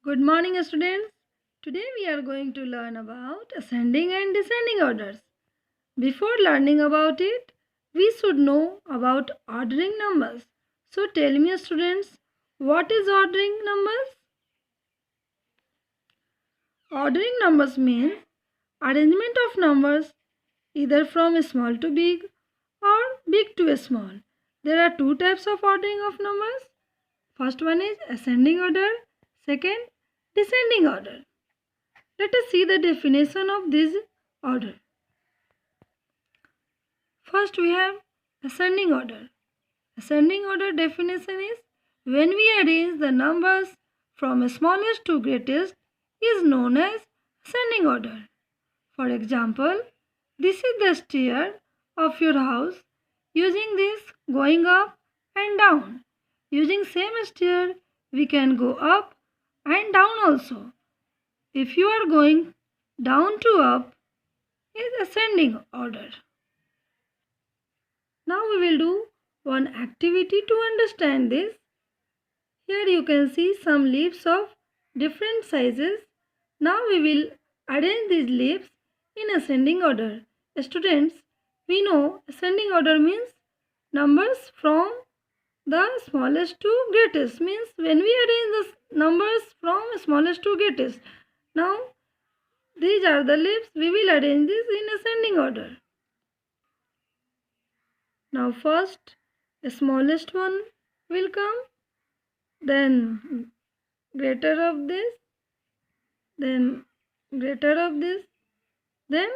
Good morning, students. Today we are going to learn about ascending and descending orders. Before learning about it, we should know about ordering numbers. So tell me, students, what is ordering numbers? Ordering numbers means arrangement of numbers either from small to big or big to small. There are two types of ordering of numbers. First one is ascending order, second descending order. Let us see the definition of this order. First we have ascending order. Ascending order definition is when we arrange the numbers from smallest to greatest is known as ascending order. For example, this is the stair of your house. Using this going up and down. Using same stair we can go up and down also. If you are going down to up is ascending order. Now we will do one activity to understand this. Here you can see some leaves of different sizes. Now we will arrange these leaves in ascending order. Students, we know ascending order means numbers from the smallest to greatest. Means when we arrange the numbers from smallest to greatest. Now these are the leaves. We will arrange this in ascending order. Now first the smallest one will come, then greater of this, then greater of this, then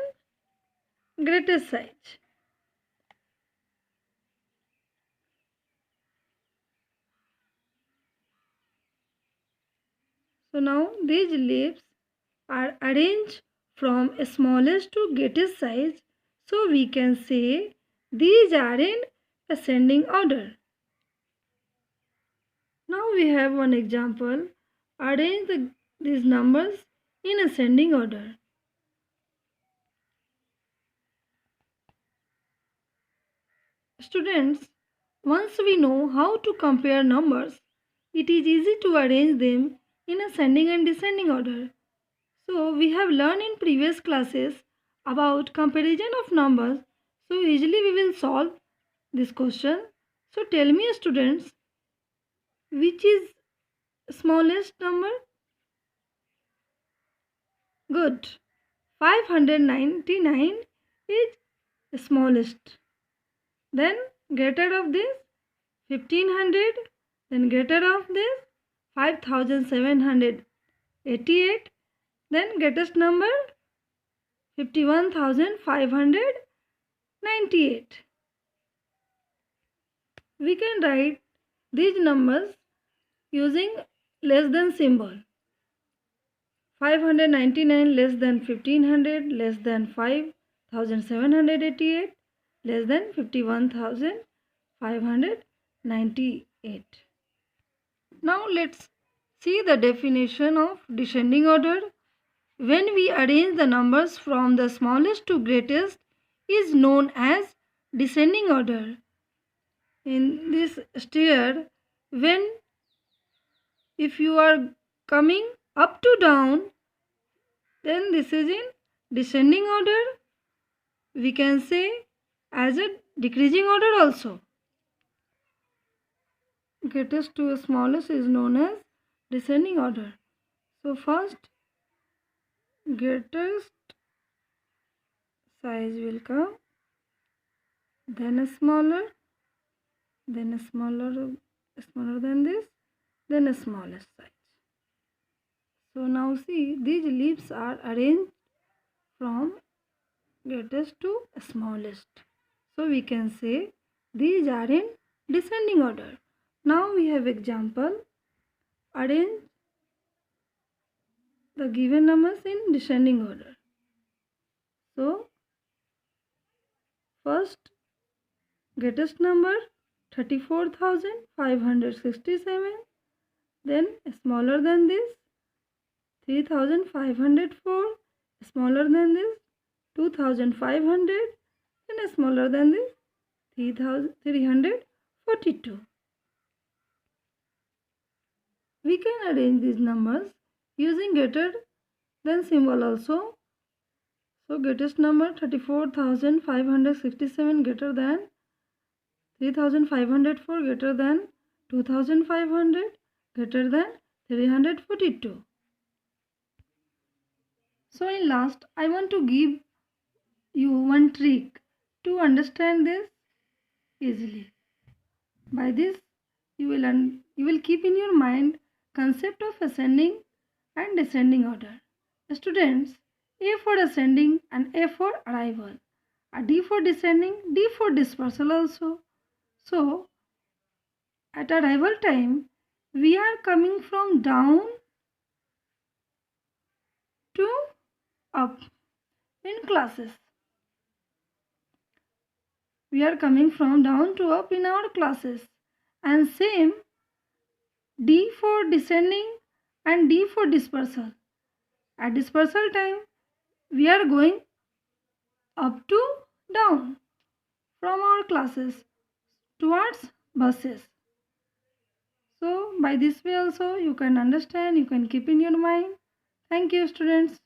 greatest size. So now these leaves are arranged from smallest to greatest size. So we can say these are in ascending order. Now we have one example. Arrange these numbers in ascending order. Students, once we know how to compare numbers, it is easy to arrange them in ascending and descending order. So we have learned in previous classes about comparison of numbers. So easily we will solve this question. So tell me, students, which is smallest number? Good. 599 is smallest. Then greater of this 1500. Then greater of this 5788. Then greatest number 51598. We can write these numbers using less than symbol. 599 less than 1500 less than 5788 less than 51598. Now let's see the definition of descending order. When we arrange the numbers from the smallest to greatest is known as descending order. In this stair, if you are coming up to down, then this is in descending order. We can say as a decreasing order also. Greatest to smallest is known as descending order. So first greatest size will come, then a smaller than this, then a smallest size. So now see, these leaves are arranged from greatest to smallest. So we can say these are in descending order. Now we have example. Arrange the given numbers in descending order. So first greatest number 34,567. Then smaller than this 3,504. Smaller than this 2,500. And smaller than this 3,342. We can arrange these numbers using greater than symbol also. So greatest number 34,567 greater than 3,504 greater than 2,500 greater than 342. So in last, I want to give you one trick to understand this easily. By this, you will keep in your mind concept of ascending and descending order. Students, A for ascending and A for arrival. A D for descending, D for dispersal also. So, at arrival time, we are coming from down to up in classes. We are coming from down to up in our classes. And same D for descending and D for dispersal. At dispersal time, we are going up to down from our classes towards buses. So by this way also you can understand, you can keep in your mind. Thank you, students.